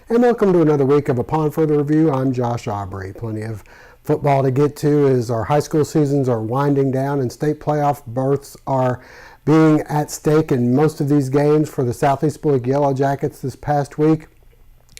And welcome to another week of Upon Further Review. I'm Josh Aubrey. Plenty of football to get to as our high school seasons are winding down and state playoff berths are being at stake in most of these games for the Southeast Bulloch Yellow Jackets this past week.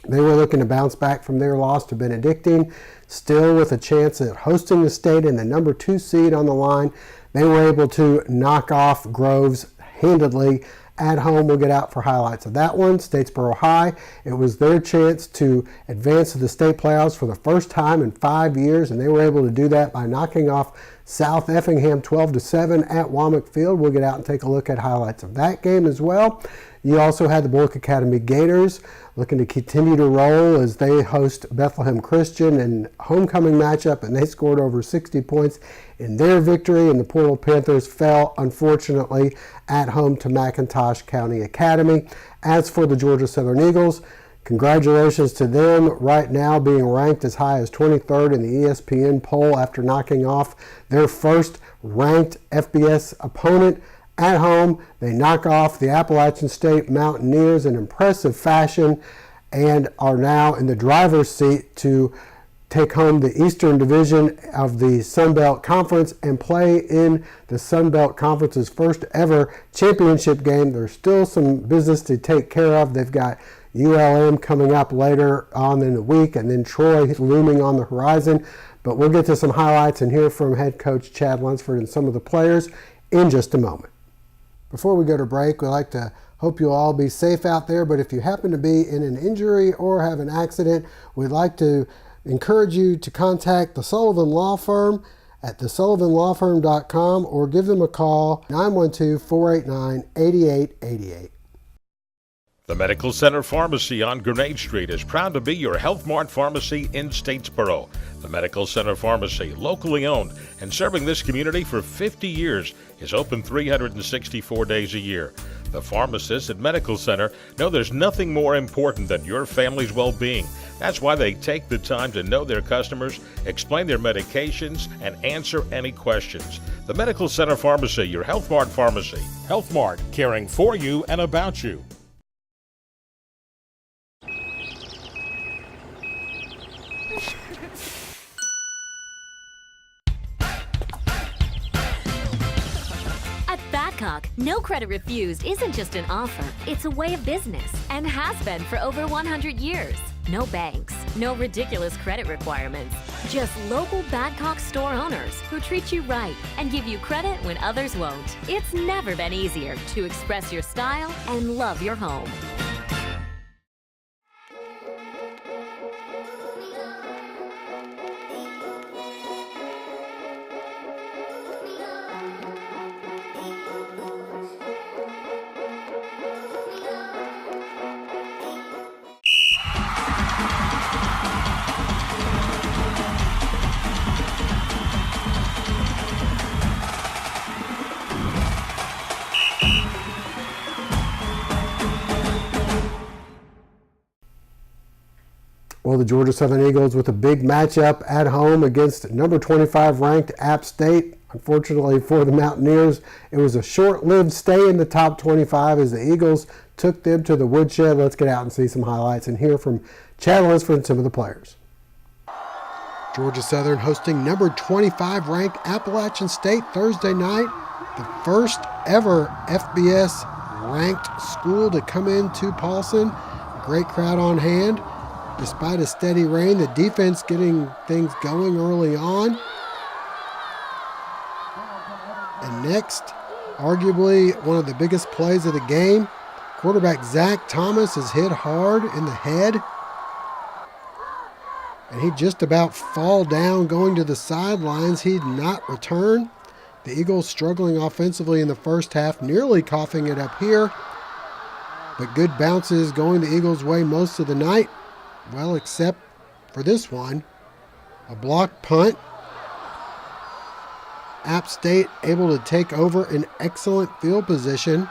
They were looking to bounce back from their loss to Benedictine, still with a chance at hosting the state and the number 2 seed on the line. They were able to knock off Groves handedly at home. We'll get out for highlights of that one. Statesboro High, it was their chance to advance to the state playoffs for the first time in 5 years, and they were able to do that by knocking off South Effingham 12-7 at Womack Field. We'll get out and take a look at highlights of that game as well. You also had the Bulloch Academy Gators looking to continue to roll as they host Bethlehem Christian in homecoming matchup, and they scored over 60 points in their victory, and the Portal Panthers fell, unfortunately, at home to McIntosh County Academy. As for the Georgia Southern Eagles, congratulations to them right now being ranked as high as 23rd in the ESPN poll after knocking off their first ranked FBS opponent. At home, they knock off the Appalachian State Mountaineers in impressive fashion and are now in the driver's seat to take home the Eastern Division of the Sun Belt Conference and play in the Sun Belt Conference's first ever championship game. There's still some business to take care of. They've got ULM coming up later on in the week and then Troy looming on the horizon. But we'll get to some highlights and hear from head coach Chad Lunsford and some of the players in just a moment. Before we go to break, we'd like to hope you'll all be safe out there, but if you happen to be in an injury or have an accident, we'd like to encourage you to contact the Sullivan Law Firm at thesullivanlawfirm.com or give them a call, 912-489-8888. The Medical Center Pharmacy on Grenade Street is proud to be your Health Mart pharmacy in Statesboro. The Medical Center Pharmacy, locally owned and serving this community for 50 years, is open 364 days a year. The pharmacists at Medical Center know there's nothing more important than your family's well-being. That's why they take the time to know their customers, explain their medications, and answer any questions. The Medical Center Pharmacy, your Health Mart pharmacy. Health Mart, caring for you and about you. No credit refused isn't just an offer, it's a way of business and has been for over 100 years. No banks, no ridiculous credit requirements, just local Badcock store owners who treat you right and give you credit when others won't. It's never been easier to express your style and love your home. Well, the Georgia Southern Eagles with a big matchup at home against number 25 ranked App State. Unfortunately for the Mountaineers, it was a short-lived stay in the top 25 as the Eagles took them to the woodshed. Let's get out and see some highlights and hear from Chad Lunsford and some of the players. Georgia Southern hosting number 25 ranked Appalachian State Thursday night. The first ever FBS ranked school to come into Paulson. Great crowd on hand. Despite a steady rain, the defense getting things going early on. And next, arguably one of the biggest plays of the game, quarterback Zach Thomas is hit hard in the head. And he just about fall down going to the sidelines. He'd not return. The Eagles struggling offensively in the first half, nearly coughing it up here. But good bounces going the Eagles' way most of the night. Well, except for this one, a blocked punt. App State able to take over an excellent field position.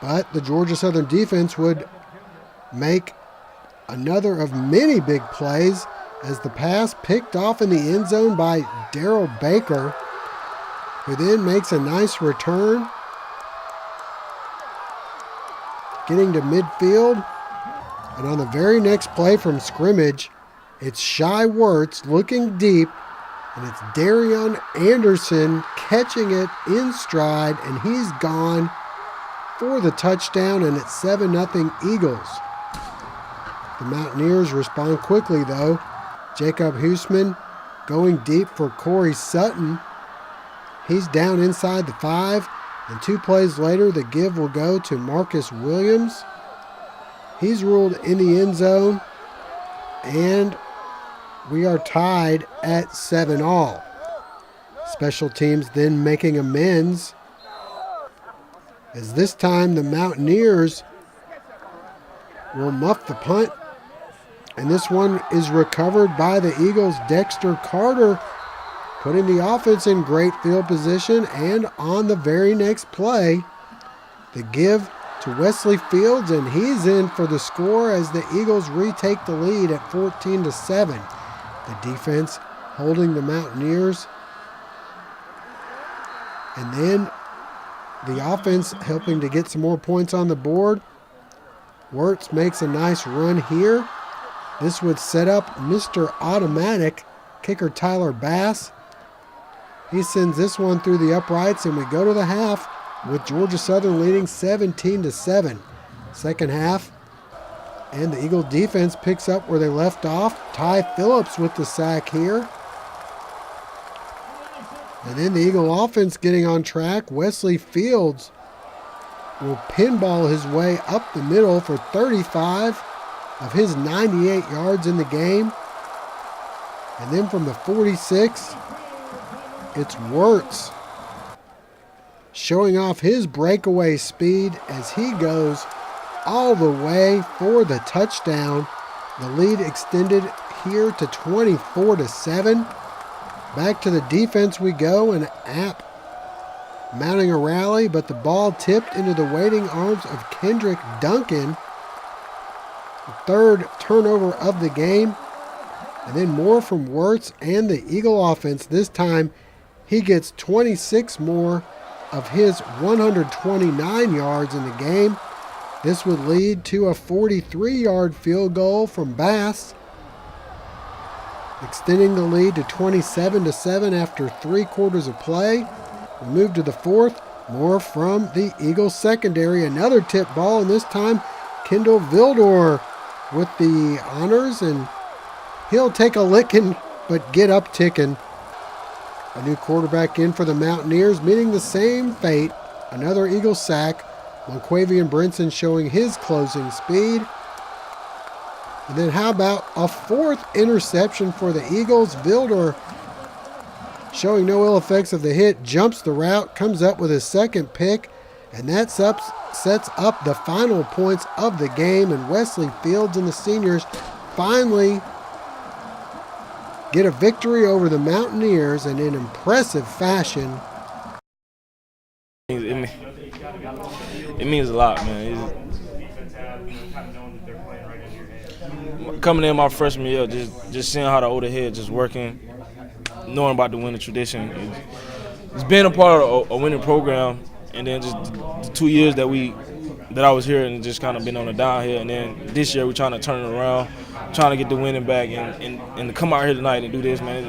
But the Georgia Southern defense would make another of many big plays as the pass picked off in the end zone by Darrell Baker, who then makes a nice return, getting to midfield. And on the very next play from scrimmage, it's Shy Wirtz looking deep, and it's Darion Anderson catching it in stride, and he's gone for the touchdown, and it's 7-0 Eagles. The Mountaineers respond quickly, though. Jacob Huseman going deep for Corey Sutton. He's down inside the 5, and 2 plays later, the give will go to Marcus Williams. He's ruled in the end zone, and we are tied at 7-all. Special teams then making amends, as this time the Mountaineers will muff the punt, and this one is recovered by the Eagles' Dexter Carter, putting the offense in great field position. And on the very next play, the give to Wesley Fields, and he's in for the score as the Eagles retake the lead at 14-7. The defense holding the Mountaineers, and then the offense helping to get some more points on the board. Wirtz makes a nice run here. This would set up Mr. Automatic, kicker Tyler Bass. He sends this one through the uprights, and we go to the half with Georgia Southern leading 17-7. Second half, and the Eagle defense picks up where they left off. Ty Phillips with the sack here. And then the Eagle offense getting on track. Wesley Fields will pinball his way up the middle for 35 of his 98 yards in the game. And then from the 46, it's Wirtz showing off his breakaway speed as he goes all the way for the touchdown. The lead extended here to 24-7. Back to the defense we go, and App mounting a rally, but the ball tipped into the waiting arms of Kendrick Duncan. The third turnover of the game, and then more from Wirtz and the Eagle offense. This time he gets 26 more of his 129 yards in the game. This would lead to a 43-yard field goal from Bass, extending the lead to 27-7 after 3 quarters of play. We move to the fourth. More from the Eagles secondary. Another tip ball, and this time Kendall Vildor with the honors, and he'll take a licking but get up ticking. A new quarterback in for the Mountaineers, meeting the same fate. Another Eagle sack. Monquavian Brinson showing his closing speed. And then how about a 4th interception for the Eagles? Vildor, showing no ill effects of the hit, jumps the route, comes up with his 2nd pick, and that sets up the final points of the game. And Wesley Fields and the seniors finally get a victory over the Mountaineers, and in impressive fashion. It means a lot, man. Coming in my freshman year, just seeing how the older head just working, knowing about the winning tradition. It's been a part of a winning program, and then just the 2 years that I was here and just kind of been on the downhill. And then this year we're trying to turn it around, trying to get the winning back, and to come out here tonight and do this, man,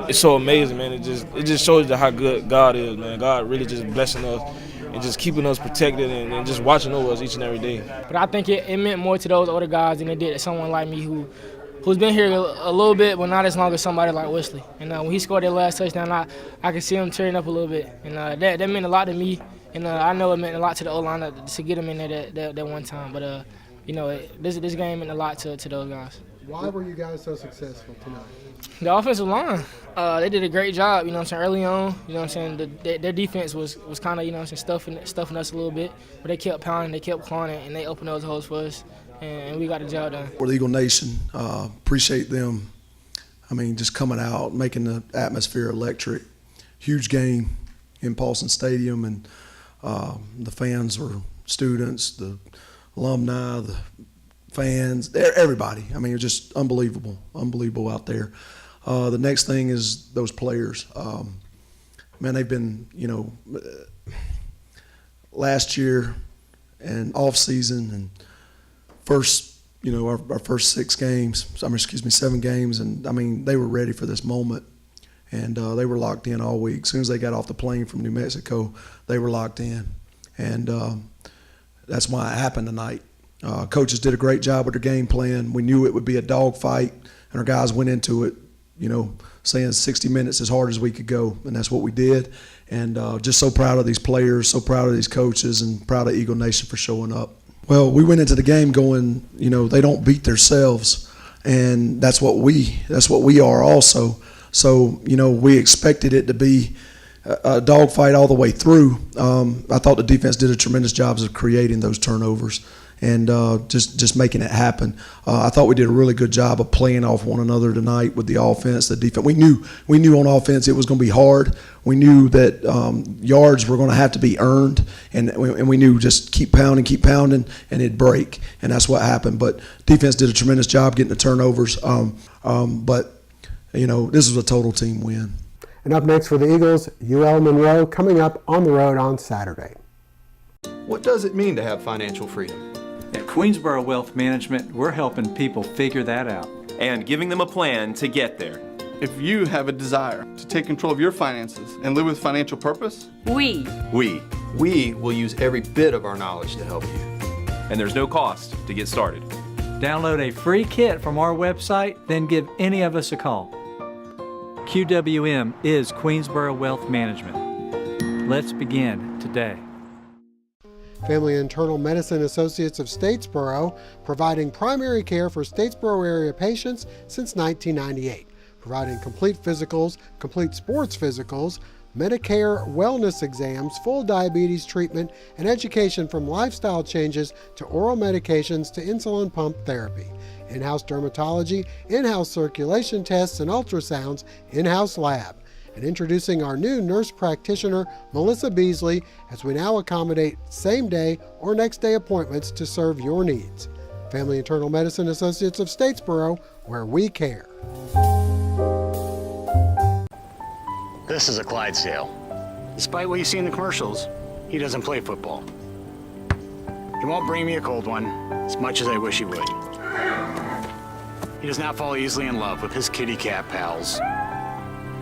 it's so amazing, man. It just shows you how good God is, man. God really just blessing us and just keeping us protected and just watching over us each and every day. But I think it meant more to those older guys than it did to someone like me who's been here a little bit, but not as long as somebody like Wesley. And when he scored that last touchdown, I could see him tearing up a little bit. And that meant a lot to me. And I know it meant a lot to the O-line to get him in there that one time. But, this game meant a lot to those guys. Why were you guys so successful tonight? The offensive line, they did a great job, early on. Their defense was kind of, stuffing us a little bit. But they kept pounding, they kept clawing, and they opened those holes for us. And we got the job done. For the Eagle Nation, appreciate them I mean, just coming out, making the atmosphere electric. Huge game in Paulson Stadium, and the fans were students, the alumni, the fans, everybody. I mean, it was just unbelievable out there. The next thing is those players. Man, they've been, last year and off season and first, our first 7 games, and I mean, they were ready for this moment, and they were locked in all week. As soon as they got off the plane from New Mexico, they were locked in, and that's why it happened tonight. Coaches did a great job with their game plan. We knew it would be a dogfight, and our guys went into it, saying 60 minutes as hard as we could go, and that's what we did. And just so proud of these players, so proud of these coaches, and proud of Eagle Nation for showing up. Well, we went into the game going, they don't beat themselves, and that's what we are also. So, we expected it to be a dogfight all the way through. I thought the defense did a tremendous job of creating those turnovers and just making it happen. I thought we did a really good job of playing off one another tonight with the offense, the defense. We knew on offense it was going to be hard. We knew that yards were going to have to be earned, and we knew just keep pounding, and it'd break, and that's what happened. But defense did a tremendous job getting the turnovers. But this was a total team win. And up next for the Eagles, UL Monroe coming up on the road on Saturday. What does it mean to have financial freedom? At Queensboro Wealth Management, we're helping people figure that out. And giving them a plan to get there. If you have a desire to take control of your finances and live with financial purpose, we will use every bit of our knowledge to help you. And there's no cost to get started. Download a free kit from our website, then give any of us a call. QWM is Queensboro Wealth Management. Let's begin today. Family Internal Medicine Associates of Statesboro, providing primary care for Statesboro area patients since 1998, providing complete physicals, complete sports physicals, Medicare wellness exams, full diabetes treatment, and education from lifestyle changes to oral medications to insulin pump therapy. In-house dermatology, in-house circulation tests and ultrasounds, in-house lab. And introducing our new nurse practitioner, Melissa Beasley, as we now accommodate same-day or next-day appointments to serve your needs. Family Internal Medicine Associates of Statesboro, where we care. This is a Clydesdale. Despite what you see in the commercials, he doesn't play football. He won't bring me a cold one, as much as I wish he would. He does not fall easily in love with his kitty cat pals,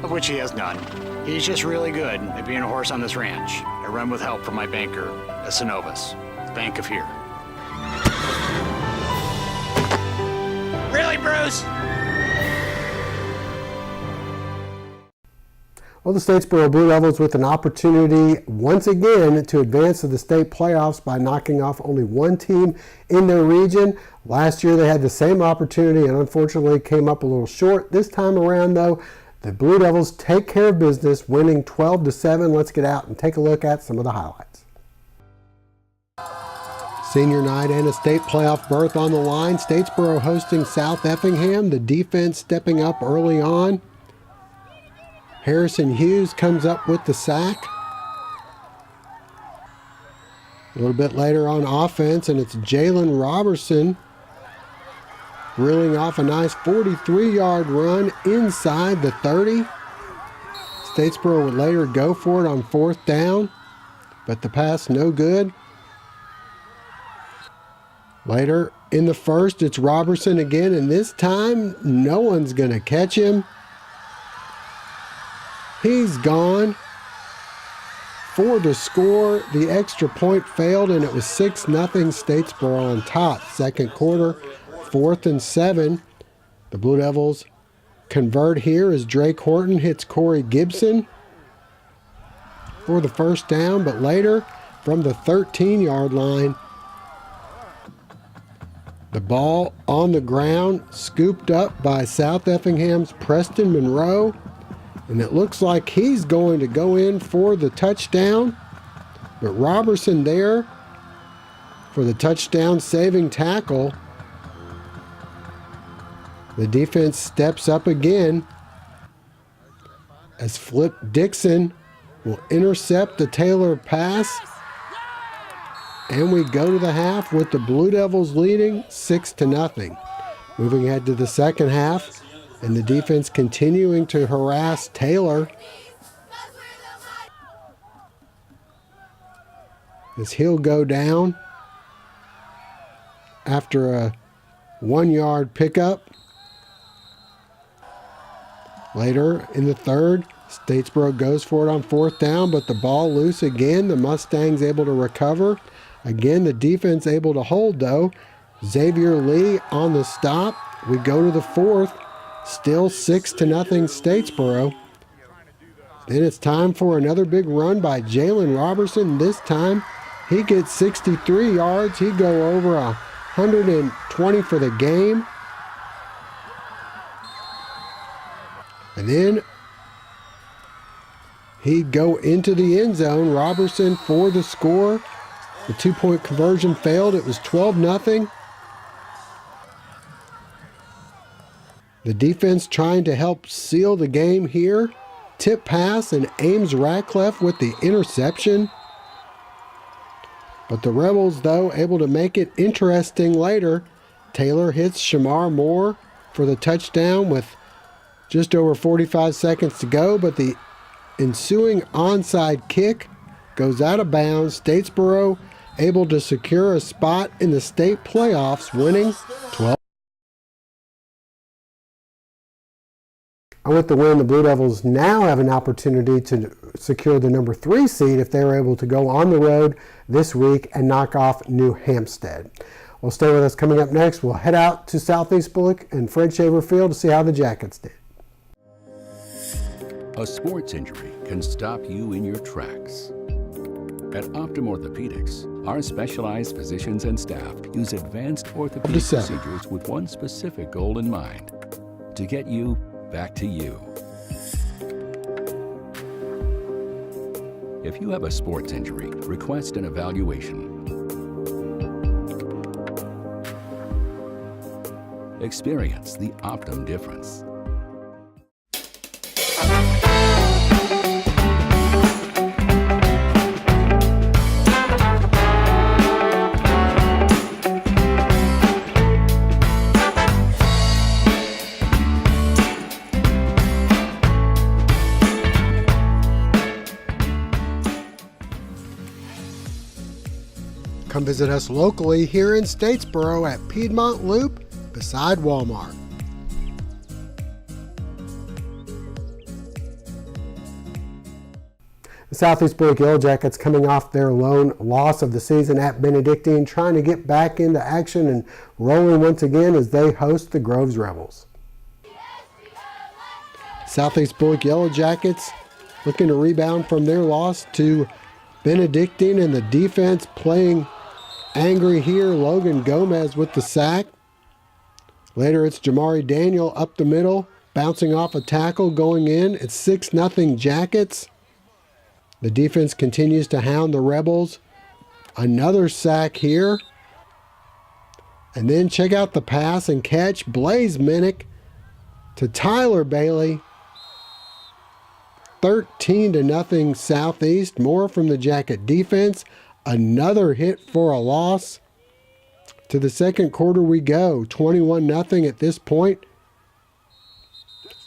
of which he has none. He's just really good at being a horse on this ranch. I run with help from my banker at Synovus, the bank of here. Really, Bruce? Well, the Statesboro Blue Devils with an opportunity once again to advance to the state playoffs by knocking off only one team in their region. Last year they had the same opportunity and unfortunately came up a little short. This time around, though, the Blue Devils take care of business, winning 12-7. Let's get out and take a look at some of the highlights. Senior night and a state playoff berth on the line. Statesboro hosting South Effingham. The defense stepping up early on. Harrison Hughes comes up with the sack. A little bit later on offense, and it's Jalen Robertson reeling off a nice 43-yard run inside the 30. Statesboro would later go for it on 4th down, but the pass no good. Later in the first, it's Robertson again, and this time no one's going to catch him. He's gone. For the score, the extra point failed, and it was 6-0 Statesboro on top. Second quarter, 4th and 7. The Blue Devils convert here as Drake Horton hits Corey Gibson for the first down, but later from the 13-yard line, the ball on the ground, scooped up by South Effingham's Preston Monroe. And it looks like he's going to go in for the touchdown. But Robertson there for the touchdown saving tackle. The defense steps up again as Flip Dixon will intercept the Taylor pass. And we go to the half with the Blue Devils leading 6-0. Moving ahead to the second half, and the defense continuing to harass Taylor as he'll go down after a 1-yard pickup. Later in the third, Statesboro goes for it on fourth down, but the ball loose again. The Mustangs able to recover. Again, the defense able to hold, though. Xavier Lee on the stop. We go to the fourth. Still 6-0 Statesboro. Then it's time for another big run by Jalen Robertson. This time he gets 63 yards. He go over 120 for the game. And then he'd go into the end zone. Robertson for the score. The 2-point conversion failed. It was 12-0. The defense trying to help seal the game here. Tip pass and Ames Ratcliffe with the interception. But the Rebels, though, able to make it interesting later. Taylor hits Shamar Moore for the touchdown with just over 45 seconds to go, but the ensuing onside kick goes out of bounds. Statesboro able to secure a spot in the state playoffs, winning 12. And with the win, the Blue Devils now have an opportunity to secure the number 3 seed if they were able to go on the road this week and knock off New Hampstead. Well, stay with us. Coming up next, we'll head out to Southeast Bulloch and Fred Shaver Field to see how the Jackets did. A sports injury can stop you in your tracks. At Optum Orthopedics, our specialized physicians and staff use advanced orthopedic procedures with one specific goal in mind: to get you back to you. If you have a sports injury, request an evaluation. Experience the Optum difference. Come visit us locally here in Statesboro at Piedmont Loop beside Walmart. The Southeast Bulloch Yellow Jackets coming off their lone loss of the season at Benedictine, trying to get back into action and rolling once again as they host the Groves Rebels. Southeast Bulloch Yellow Jackets looking to rebound from their loss to Benedictine, and the defense playing angry here. Logan Gomez with the sack. Later it's Jamari Daniel up the middle, bouncing off a tackle, going in. It's 6-0 Jackets. The defense continues to hound the Rebels. Another sack here. And then check out the pass and catch. Blaze Minnick to Tyler Bailey. 13-0 Southeast. More from the Jacket defense. Another hit for a loss. To the second quarter we go. 21-0 at this point.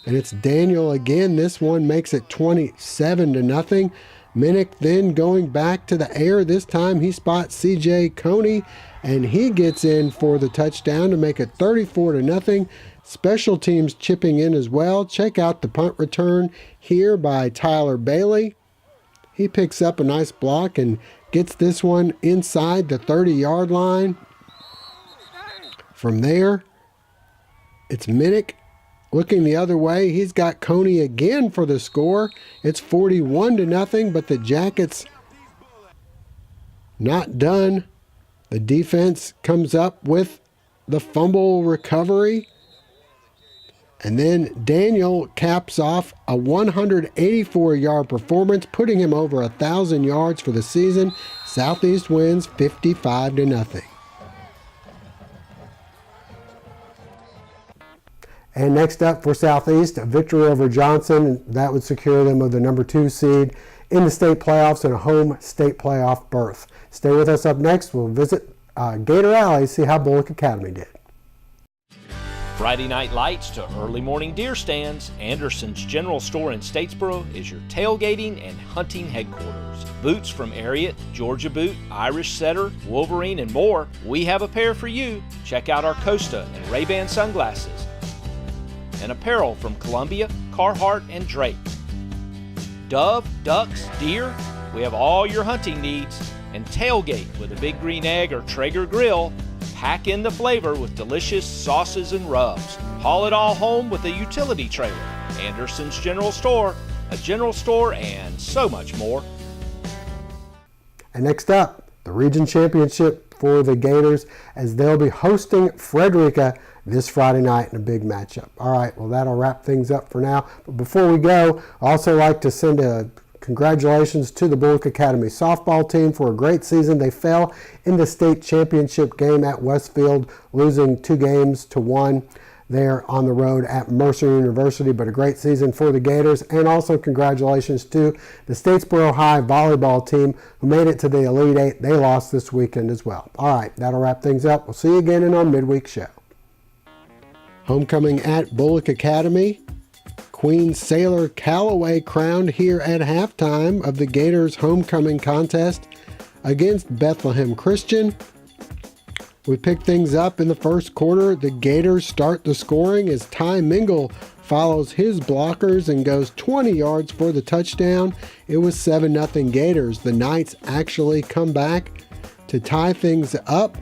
And it's Daniel again. This one makes it 27-0. Minnick then going back to the air. This time he spots C.J. Coney, and he gets in for the touchdown to make it 34-0. Special teams chipping in as well. Check out the punt return here by Tyler Bailey. He picks up a nice block and gets this one inside the 30-yard line. From there, it's Minnick looking the other way. He's got Coney again for the score. It's 41-0, but the Jackets not done. The defense comes up with the fumble recovery. And then Daniel caps off a 184-yard performance, putting him over 1,000 yards for the season. Southeast wins 55-0. And next up for Southeast, a victory over Johnson. That would secure them of the number 2 seed in the state playoffs and a home state playoff berth. Stay with us. Up next, we'll visit Gator Alley, see how Bulloch Academy did. Friday night lights to early morning deer stands, Anderson's General Store in Statesboro is your tailgating and hunting headquarters. Boots from Ariat, Georgia Boot, Irish Setter, Wolverine, and more, we have a pair for you. Check out our Costa and Ray-Ban sunglasses. And apparel from Columbia, Carhartt, and Drake. Dove, ducks, deer, we have all your hunting needs. And tailgate with a Big Green Egg or Traeger grill. Pack in the flavor with delicious sauces and rubs. Haul it all home with a utility trailer. Anderson's General Store, a general store, and so much more. And next up, the region championship for the Gators, as they'll be hosting Frederica this Friday night in a big matchup. All right, well, that'll wrap things up for now. But before we go, I also like to send a congratulations to the Bulloch Academy softball team for a great season. They fell in the state championship game at Westfield, losing 2-1 there on the road at Mercer University, but a great season for the Gators. And also congratulations to the Statesboro High volleyball team who made it to the Elite Eight. They lost this weekend as well. All right, that'll wrap things up. We'll see you again in our midweek show. Homecoming at Bulloch Academy. Queen Sailor Callaway crowned here at halftime of the Gators homecoming contest against Bethlehem Christian. We pick things up in the first quarter. The Gators start the scoring as Ty Mingle follows his blockers and goes 20 yards for the touchdown. It was 7-0 Gators. The Knights actually come back to tie things up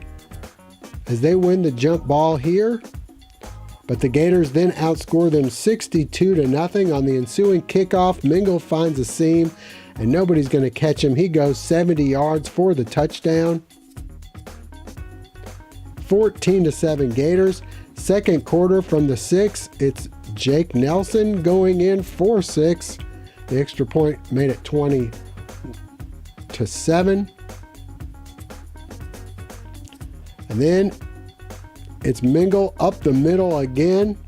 as they win the jump ball here. But the Gators then outscore them 62-0 on the ensuing kickoff. Mingle finds a seam, and nobody's going to catch him. He goes 70 yards for the touchdown. 14-7 Gators. Second quarter from the 6, it's Jake Nelson going in for 6. The extra point made it 20-7. And then it's Mingle up the middle again,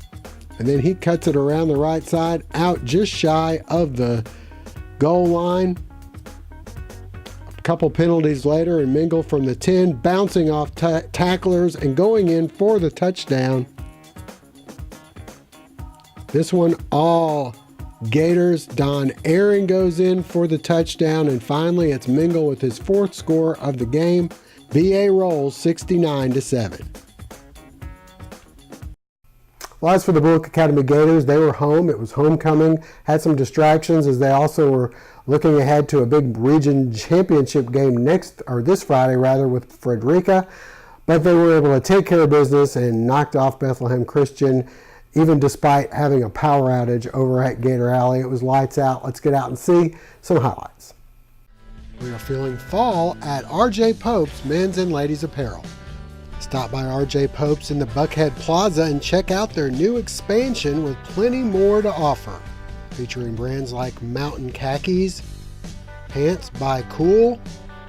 and then he cuts it around the right side, out just shy of the goal line. A couple penalties later, and Mingle from the 10, bouncing off tacklers and going in for the touchdown. This one all Gators. Don Aaron goes in for the touchdown, and finally it's Mingle with his 4th score of the game. BA rolls 69-7. Well, as for the Bulloch Academy Gators, they were home. It was homecoming. Had some distractions as they also were looking ahead to a big region championship game this Friday with Frederica. But they were able to take care of business and knocked off Bethlehem Christian, even despite having a power outage over at Gator Alley. It was lights out. Let's get out and see some highlights. We are feeling fall at RJ Pope's Men's and Ladies Apparel. Stop by RJ Pope's in the Buckhead Plaza and check out their new expansion with plenty more to offer. Featuring brands like Mountain Khakis, Pants by Cool,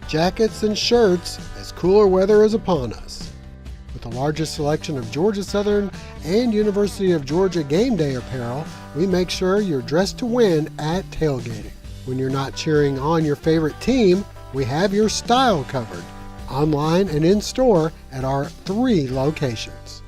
jackets and shirts as cooler weather is upon us. With the largest selection of Georgia Southern and University of Georgia game day apparel, we make sure you're dressed to win at tailgating. When you're not cheering on your favorite team, we have your style covered. Online and in store at our 3 locations.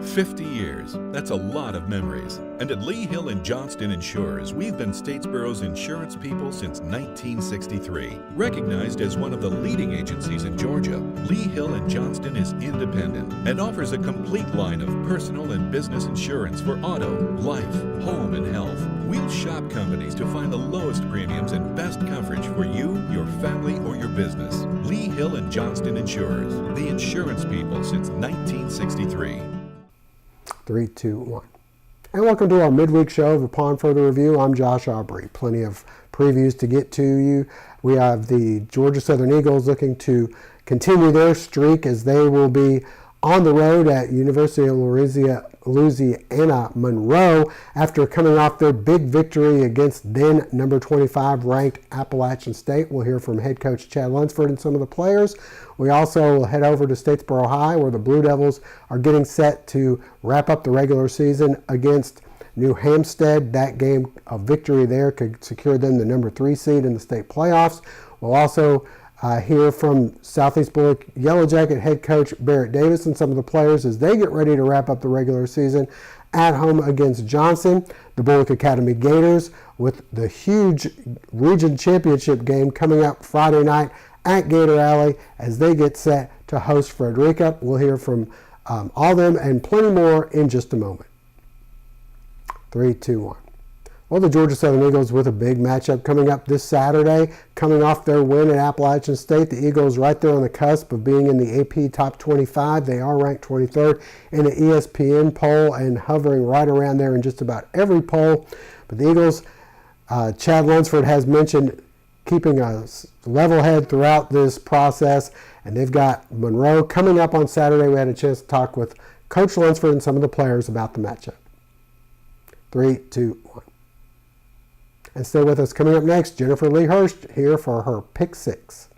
50 years, that's a lot of memories. And at Lee Hill & Johnston Insurers, we've been Statesboro's insurance people since 1963. Recognized as one of the leading agencies in Georgia, Lee Hill & Johnston is independent and offers a complete line of personal and business insurance for auto, life, home, and health. We'll shop companies to find the lowest premiums and best coverage for you, your family, or your business. Lee Hill & Johnston Insurers, the insurance people since 1963. 3, 2, 1. And welcome to our midweek show of Upon Further Review. I'm Josh Aubrey. Plenty of previews to get to you. We have the Georgia Southern Eagles looking to continue their streak as they will be on the road at University of Louisiana Monroe after coming off their big victory against then number 25 ranked Appalachian State. We'll hear from head coach Chad Lunsford and some of the players. We also will head over to Statesboro High, where the Blue Devils are getting set to wrap up the regular season against New Hampstead. That game of victory there could secure them the number 3 seed in the state playoffs. We'll also hear from Southeast Bulloch Yellow Jacket head coach Barrett Davis and some of the players as they get ready to wrap up the regular season at home against Johnson. The Bulloch Academy Gators with the huge region championship game coming up Friday night at Gator Alley as they get set to host Frederica. We'll hear from all them and plenty more in just a moment. 3, 2, 1. Well, the Georgia Southern Eagles with a big matchup coming up this Saturday. Coming off their win at Appalachian State, the Eagles right there on the cusp of being in the AP Top 25. They are ranked 23rd in the ESPN poll and hovering right around there in just about every poll. But the Eagles, Chad Lunsford has mentioned keeping a level head throughout this process, and they've got Monroe coming up on Saturday. We had a chance to talk with Coach Lunsford and some of the players about the matchup. 3, 2, 1. And stay with us. Coming up next, Jennifer Lee Hurst here for her Pick 6.